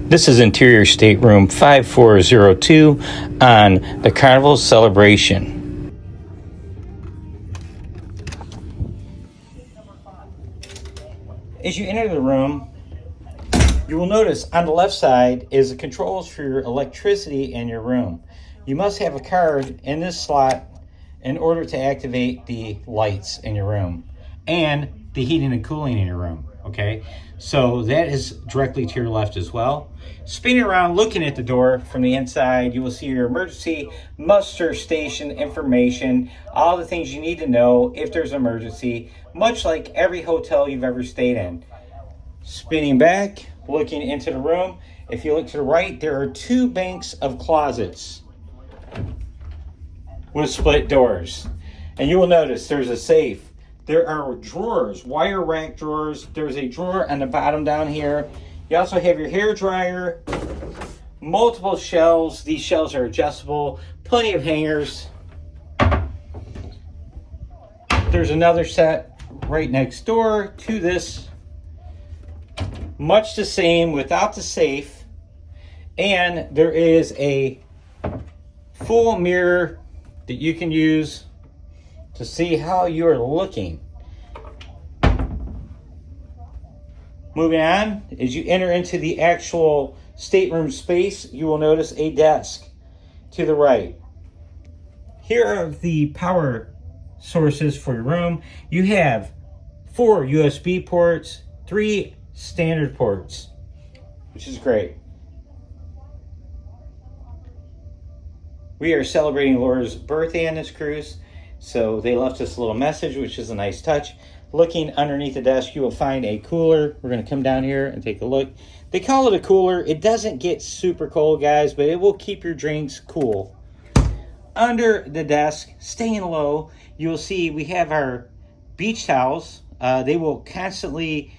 This is interior stateroom 5402 on the Carnival celebration. As you enter the room, you will notice on the left side is the controls for your electricity in your room. You must have a card in this slot in order to activate the lights in your room and the heating and cooling in your room. Okay, so that is directly to your left as well. Spinning around, looking at the door from the inside, you will see your emergency muster station information, all the things you need to know if there's an emergency, much like every hotel you've ever stayed in. Spinning back, looking into the room, if you look to the right, there are two banks of closets with split doors. And you will notice there's a safe. There are drawers, wire rack drawers. There's a drawer on the bottom down here. You also have your hair dryer, multiple shelves. These shelves are adjustable, plenty of hangers. There's another set right next door to this. Much the same without the safe. And there is a full mirror that you can use to see how you're looking. Moving on, as you enter into the actual stateroom space, you will notice a desk to the right. Here are the power sources for your room. You have 4 USB ports, 3 standard ports, which is great. We are celebrating Laura's birthday on this cruise, so they left us a little message, which is a nice touch. Looking underneath the desk, you will find a cooler. We're going to come down here and take a look. They call it a cooler. It doesn't get super cold, guys, but it will keep your drinks cool. Under the desk, staying low, you will see we have our beach towels. They will constantly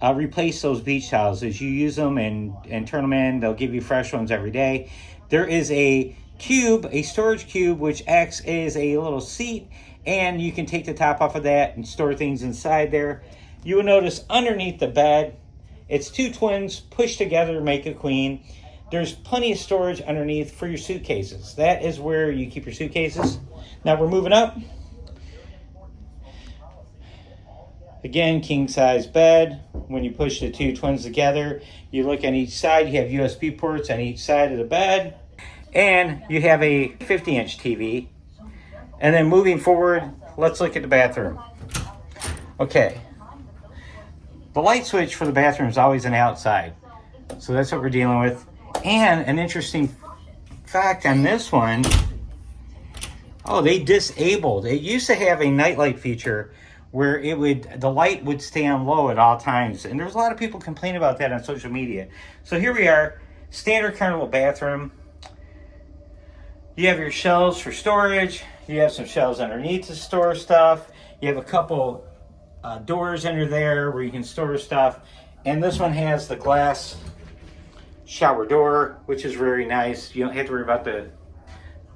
replace those beach towels. As you use them and turn them in, they'll give you fresh ones every day. There is a cube, a storage cube, which acts as a little seat, and you can take the top off of that and store things inside there. You will notice underneath the bed, it's 2 twins pushed together to make a queen. There's plenty of storage underneath for your suitcases. That is where you keep your suitcases. Now we're moving up. Again, king size bed. When you push the 2 twins together, you look on each side, you have USB ports on each side of the bed. And you have a 50-inch TV. And then moving forward, let's look at the bathroom. Okay. The light switch for the bathroom is always on the outside. So that's what we're dealing with. And an interesting fact on this one, they disabled. It used to have a nightlight feature where the light would stay on low at all times. And there's a lot of people complaining about that on social media. So here we are, standard Carnival bathroom. You have your shelves for storage. You have some shelves underneath to store stuff. You have a couple doors under there where you can store stuff. And this one has the glass shower door, which is very nice. You don't have to worry about the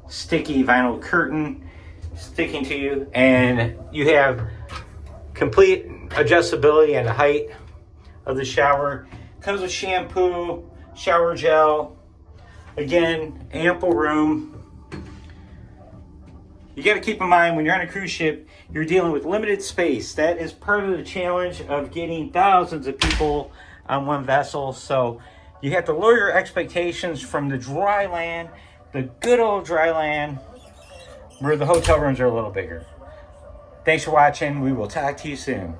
sticky vinyl curtain sticking to you. And you have complete adjustability and the height of the shower. Comes with shampoo, shower gel. Again, ample room. You got to keep in mind when you're on a cruise ship, you're dealing with limited space. That is part of the challenge of getting thousands of people on one vessel. So you have to lower your expectations from the dry land, the good old dry land, where the hotel rooms are a little bigger. Thanks for watching. We will talk to you soon.